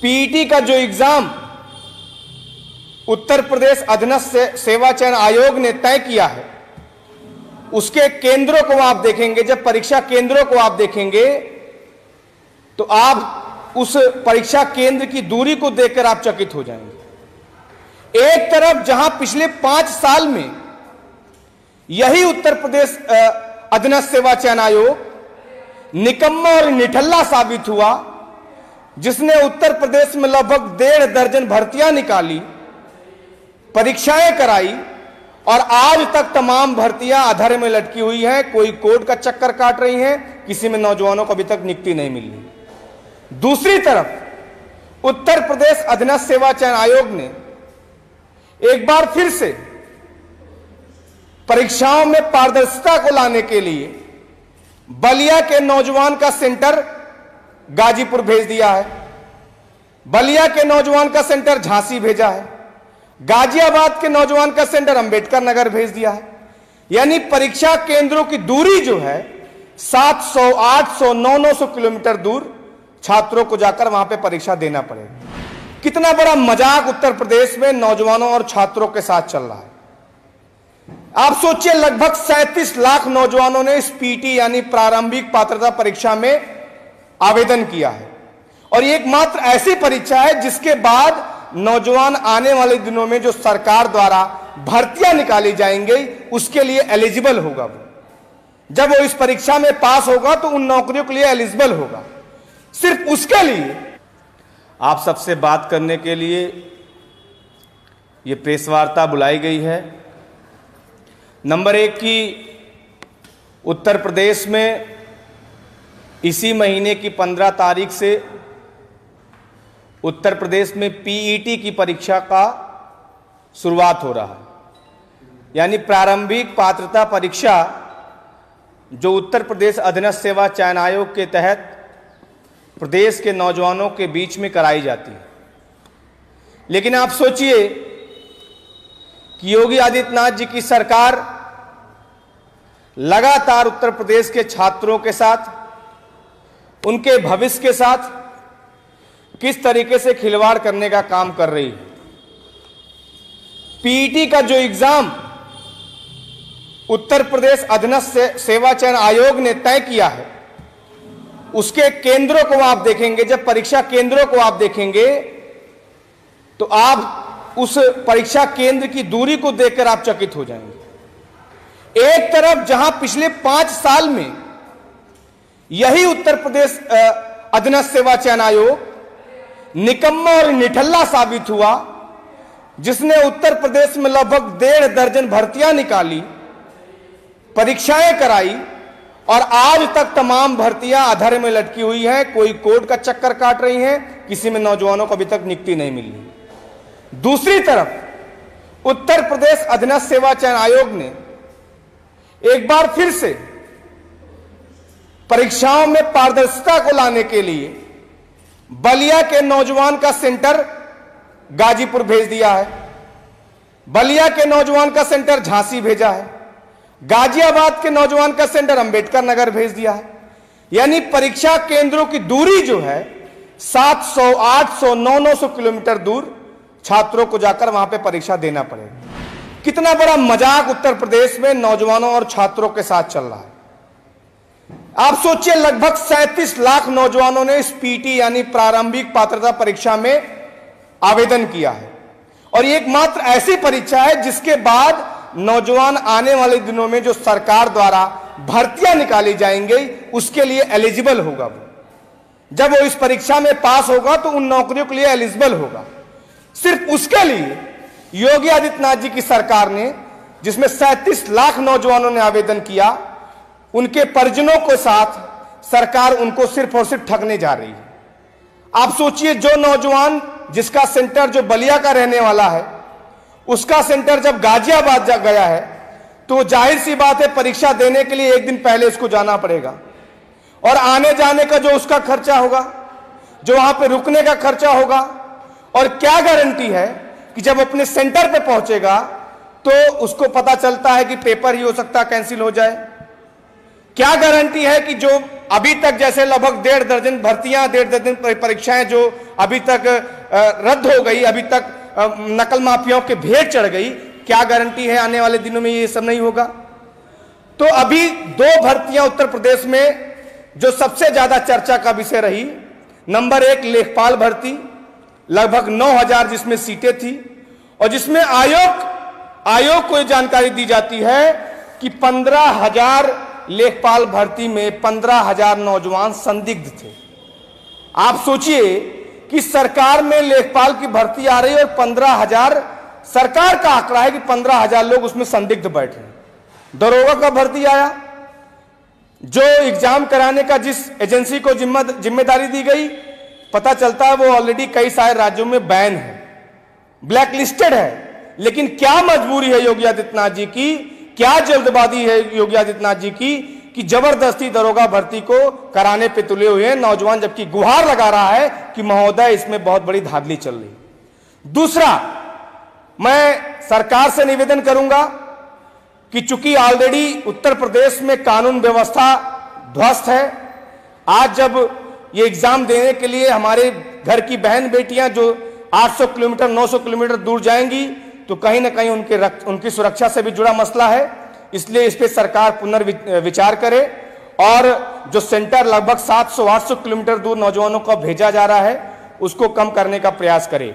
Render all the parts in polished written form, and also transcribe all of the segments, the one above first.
PET का जो exam Uttar Pradesh अधीनस्थ सेवा चयन आयोग ने तय किया है, उसके केंद्रों को आप देखेंगे, जब परीक्षा केंद्रों को आप देखेंगे तो आप उस परीक्षा केंद्र की दूरी को देखकर आप चकित हो जाएंगे। एक तरफ जहां पिछले 5 साल में यही उत्तर प्रदेश अधीनस्थ सेवा चयन आयोग निकम्मा और निठल्ला साबित हुआ, जिसने उत्तर प्रदेश में लगभग 1.5 दर्जन भर्तियां निकाली, परीक्षाएं कराई और आज तक तमाम भर्तियां अधर में लटकी हुई हैं। कोई कोर्ट का चक्कर काट रही हैं, किसी में नौजवानों को अभी तक नियुक्ति नहीं मिल रही। दूसरी तरफ उत्तर प्रदेश अधीनस्थ सेवा चयन आयोग ने एक बार फिर से परीक्षाओं में पारदर्शिता को लाने के लिए बलिया के नौजवान का सेंटर गाजीपुर भेज दिया है, बलिया के नौजवान का सेंटर झांसी भेजा है, गाजियाबाद के नौजवान का सेंटर अंबेडकर नगर भेज दिया है। यानी परीक्षा केंद्रों की दूरी जो है 700, 800, 900 किलोमीटर दूर छात्रों को जाकर वहां पे परीक्षा देना पड़ेगा। कितना बड़ा मजाक उत्तर प्रदेश में नौजवानों और छात्रों के साथ चल रहा है। आप सोचिए, लगभग 37 लाख नौजवानों ने इस पीटी यानी प्रारंभिक पात्रता परीक्षा में आवेदन किया है और ये एकमात्र ऐसी परीक्षा है जिसके बाद नौजवान आने वाले दिनों में जो सरकार द्वारा भर्तियां निकाली जाएंगी उसके लिए एलिजिबल होगा। वो जब वो इस परीक्षा में पास होगा तो उन नौकरियों के लिए एलिजिबल होगा। सिर्फ उसके लिए आप सबसे बात करने के लिए ये प्रेस वार्ता बुलाई गई है। नंबर 1 की उत्तर प्रदेश में इसी महीने की 15 तारीख से उत्तर प्रदेश में पीईटी की परीक्षा का शुरुआत हो रहा है, यानी प्रारंभिक पात्रता परीक्षा जो उत्तर प्रदेश अधीनस्थ सेवा चयन आयोग के तहत प्रदेश के नौजवानों के बीच में कराई जाती है। लेकिन आप सोचिए कि योगी आदित्यनाथ जी की सरकार लगातार उत्तर प्रदेश के छात्रों के साथ, उनके भविष्य के साथ किस तरीके से खिलवाड़ करने का काम कर रही है। पीईटी का जो एग्जाम उत्तर प्रदेश अधीनस्थ सेवा चयन आयोग ने तय किया है, उसके केंद्रों को आप देखेंगे, जब परीक्षा केंद्रों को आप देखेंगे तो आप उस परीक्षा केंद्र की दूरी को देखकर आप चकित हो जाएंगे। एक तरफ जहां पिछले 5 साल में यही उत्तर प्रदेश अधीनस्थ सेवा चयन आयोग निकम्मा और निठल्ला साबित हुआ, जिसने उत्तर प्रदेश में लगभग 1.5 दर्जन भर्तियां निकाली, परीक्षाएं कराई और आज तक तमाम भर्तियां अधर में लटकी हुई हैं। कोई कोर्ट का चक्कर काट रही हैं, किसी में नौजवानों को अभी तक नियुक्ति नहीं मिल रही। दूसरी तरफ उत्तर प्रदेश अधीनस्थ सेवा चयन आयोग ने एक बार फिर से परीक्षाओं में पारदर्शिता को लाने के लिए बलिया के नौजवान का सेंटर गाजीपुर भेज दिया है, बलिया के नौजवान का सेंटर झांसी भेजा है, गाजियाबाद के नौजवान का सेंटर अंबेडकर नगर भेज दिया है। यानी परीक्षा केंद्रों की दूरी जो है 700, 800, 900 किलोमीटर दूर छात्रों को जाकर वहां पे परीक्षा देना पड़ेगा। कितना बड़ा मजाक उत्तर प्रदेश में नौजवानों और छात्रों के साथ चल रहा है। आप सोचिए, लगभग 37 लाख नौजवानों ने इस पीटी यानी प्रारंभिक पात्रता परीक्षा में आवेदन किया है और ये एकमात्र ऐसी परीक्षा है जिसके बाद नौजवान आने वाले दिनों में जो सरकार द्वारा भर्तियां निकाली जाएंगी उसके लिए एलिजिबल होगा। वो जब वो इस परीक्षा में पास होगा तो उन नौकरियों के लिए एलिजिबल होगा। सिर्फ उसके लिए योगी आदित्यनाथ जी की सरकार ने, जिसमें 37 लाख नौजवानों ने आवेदन किया, उनके परिजनों के साथ सरकार उनको सिर्फ और सिर्फ ठगने जा रही है। आप सोचिए, जो नौजवान जिसका सेंटर जो बलिया का रहने वाला है, उसका सेंटर जब गाजियाबाद जा गया है तो जाहिर सी बात है परीक्षा देने के लिए एक दिन पहले उसको जाना पड़ेगा और आने जाने का जो उसका खर्चा होगा, जो वहां पे रुकने का खर्चा होगा, और क्या गारंटी है कि जब अपने सेंटर पे पहुंचेगा तो उसको पता चलता है कि पेपर ही हो सकता है कैंसिल हो जाए। क्या गारंटी है कि जो अभी तक जैसे लगभग 1.5 दर्जन भर्तियां, 1.5 दर्जन परीक्षाएं जो अभी तक रद्द हो गई, अभी तक नकल माफियाओं के भेंट चढ़ गई, क्या गारंटी है आने वाले दिनों में ये सब नहीं होगा? तो अभी 2 भर्तियां उत्तर प्रदेश में जो सबसे ज्यादा चर्चा का विषय रही, नंबर 1 लेखपाल भर्ती, लगभग 9,000 जिसमें सीटें थी, और जिसमें आयोग को यह जानकारी दी जाती है कि 15,000 लेखपाल भर्ती में 15,000 नौजवान संदिग्ध थे। आप सोचिए कि सरकार में लेखपाल की भर्ती आ रही है और 15,000 सरकार का आंकड़ा है कि 15,000 लोग उसमें संदिग्ध बैठे। दरोगा का भर्ती आया, जो एग्जाम कराने का जिस एजेंसी को जिम्मेदारी दी गई, पता चलता है वो ऑलरेडी कई सारे राज्यों में बैन है, ब्लैक लिस्टेड है। लेकिन क्या मजबूरी है योगी आदित्यनाथ जी की, क्या जल्दबाजी है योगी आदित्यनाथ जी की कि जबरदस्ती दरोगा भर्ती को कराने पे तुले हुए हैं नौजवान, जबकि गुहार लगा रहा है कि महोदय इसमें बहुत बड़ी धांधली चल रही। दूसरा, मैं सरकार से निवेदन करूंगा कि चूंकि ऑलरेडी उत्तर प्रदेश में कानून व्यवस्था ध्वस्त है, आज जब ये एग्जाम देने के लिए हमारे घर की बहन बेटियां जो 800 किलोमीटर 900 किलोमीटर दूर जाएंगी, तो कहीं ना कहीं उनकी सुरक्षा से भी जुड़ा मसला है। इसलिए इस पे सरकार पुनर्विचार करे और जो सेंटर लगभग 700-800 किलोमीटर दूर नौजवानों को भेजा जा रहा है, उसको कम करने का प्रयास करे।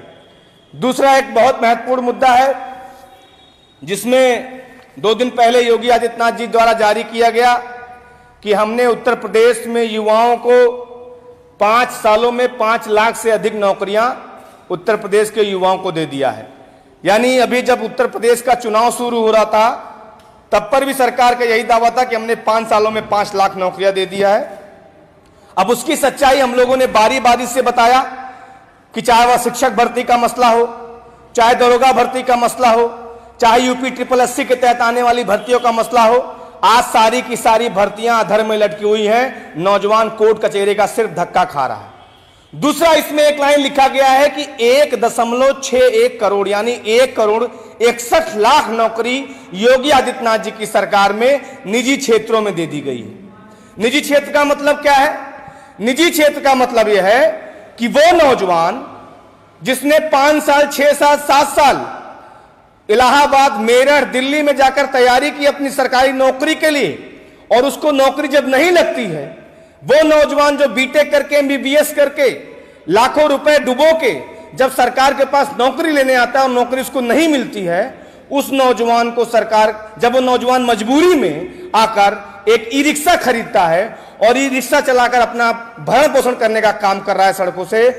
दूसरा एक बहुत महत्वपूर्ण मुद्दा है, जिसमें 2 दिन पहले योगी आदित्यनाथ जी द्वारा जारी किया गया कि हमने उत्तर प्रदेश में युवाओं को 5 सालों में 5 लाख से अधिक नौकरियां उत्तर प्रदेश के युवाओं को दे दिया है। यानी अभी जब उत्तर प्रदेश का चुनाव शुरू हो रहा था, तब पर भी सरकार का यही दावा था कि हमने 5 सालों में 5 लाख नौकरियां दे दिया है। अब उसकी सच्चाई हम लोगों ने बारी बारी से बताया कि चाहे वह शिक्षक भर्ती का मसला हो, चाहे दरोगा भर्ती का मसला हो, चाहे यूपी SSSC के तहत आने वाली भर्तियों का मसला हो, आज सारी की सारी भर्तियां अधर में लटकी हुई हैं। नौजवान कोर्ट कचहरी का सिर्फ धक्का खा रहा है। दूसरा, इसमें एक लाइन लिखा गया है कि 1.61 करोड़ यानी 1,61,00,000 नौकरी योगी आदित्यनाथ जी की सरकार में निजी क्षेत्रों में दे दी गई है। निजी क्षेत्र का मतलब क्या है? निजी क्षेत्र का मतलब यह है कि वो नौजवान जिसने 5 साल 6 साल 7 साल इलाहाबाद, मेरठ, दिल्ली में जाकर तैयारी की अपनी सरकारी नौकरी के लिए, और उसको नौकरी जब नहीं लगती है, वो नौजवान जो बीटेक करके MBBS करके लाखों रुपए डुबो के जब सरकार के पास नौकरी लेने आता है और नौकरी उसको नहीं मिलती है, उस नौजवान को सरकार, जब वो नौजवान मजबूरी में आकर एक ई-रिक्शा खरीदता है और ई-रिक्शा चलाकर अपना भरण पोषण करने का काम कर रहा है सड़कों से,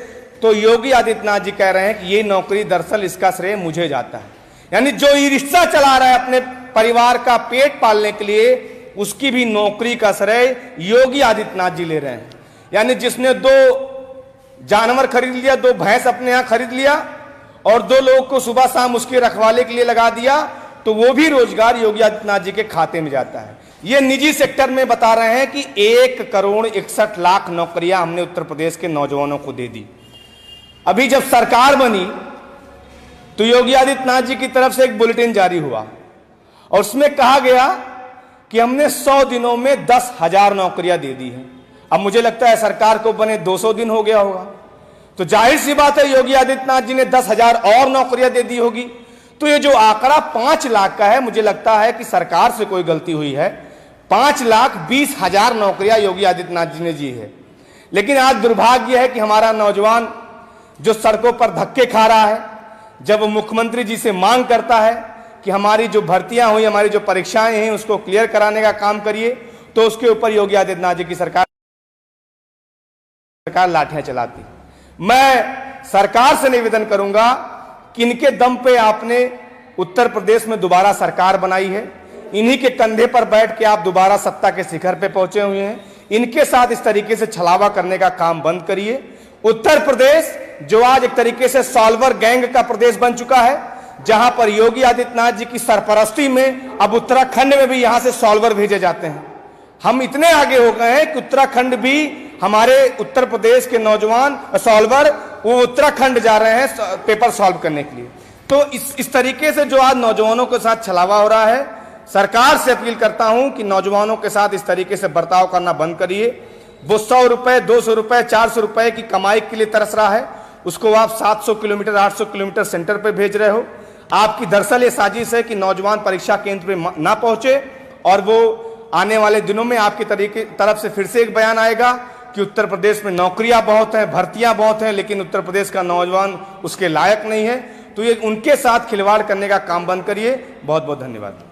तो योगी आदित्यनाथ जी कह रहे हैं कि ये नौकरी दरअसल इसका श्रेय मुझे जाता है। यानी जो ई-रिक्शा चला रहा है अपने परिवार का पेट पालने के लिए, उसकी भी नौकरी का श्रेय योगी आदित्यनाथ जी ले रहे हैं। यानी जिसने 2 जानवर खरीद लिया, 2 भैंस अपने यहां खरीद लिया और 2 लोगों को सुबह शाम उसके रखवाले के लिए लगा दिया, तो वो भी रोजगार योगी आदित्यनाथ जी के खाते में जाता है। ये निजी सेक्टर में बता रहे हैं कि 1,61,00,000 नौकरियां हमने उत्तर प्रदेश के नौजवानों को दे दी। अभी जब सरकार बनी तो योगी आदित्यनाथ जी की तरफ से एक बुलेटिन जारी हुआ और उसमें कहा गया कि हमने 100 दिनों में 10,000 नौकरियां दे दी हैं। अब मुझे लगता है सरकार को बने 200 दिन हो गया होगा, तो जाहिर सी बात है योगी आदित्यनाथ जी ने 10,000 और नौकरियां दे दी होगी। तो ये जो आंकड़ा 5 लाख का है, मुझे लगता है कि सरकार से कोई गलती हुई है। 5,20,000 नौकरियां योगी आदित्यनाथ जी ने दी है। लेकिन आज दुर्भाग्य है कि हमारा नौजवान जो सड़कों पर धक्के खा रहा है, जब वो मुख्यमंत्री जी से मांग करता है कि हमारी जो भर्तियां हुई, हमारी जो परीक्षाएं हैं, उसको क्लियर कराने का काम करिए, तो उसके ऊपर योगी आदित्यनाथ जी की सरकार लाठियां चलाती। मैं सरकार से निवेदन करूंगा कि इनके दम पे आपने उत्तर प्रदेश में दोबारा सरकार बनाई है, इन्हीं के कंधे पर बैठ के आप दोबारा सत्ता के शिखर पे पहुंचे हुए हैं। इनके साथ इस तरीके से छलावा करने का काम बंद करिए। उत्तर प्रदेश जो आज एक तरीके से सॉल्वर गैंग का प्रदेश बन चुका है, जहां पर योगी आदित्यनाथ जी की सरपरस्ती में अब उत्तराखंड में भी यहां से सॉल्वर भेजे जाते हैं। हम इतने आगे हो गए हैं कि उत्तराखंड भी हमारे उत्तर प्रदेश के नौजवान सॉल्वर वो उत्तराखंड जा रहे हैं पेपर सॉल्व करने के लिए। तो इस तरीके से जो आज नौजवानों के साथ छलावा हो रहा है, सरकार से अपील करता हूं कि नौजवानों के साथ इस तरीके से बर्ताव करना बंद करिए। वो 100 रुपए, 200 रुपए, 400 रुपए की कमाई के लिए तरस रहा है, उसको आप 700 किलोमीटर, 800 किलोमीटर सेंटर पे भेज रहे हो। आपकी दरअसल ये साजिश है कि नौजवान परीक्षा केंद्र पे ना पहुंचे, और वो आने वाले दिनों में आपकी तरफ से फिर से एक बयान आएगा कि उत्तर प्रदेश में नौकरियां बहुत हैं, भर्तियां बहुत हैं, लेकिन उत्तर प्रदेश का नौजवान उसके लायक नहीं है। तो ये उनके साथ खिलवाड़ करने का काम बंद करिए। बहुत बहुत धन्यवाद।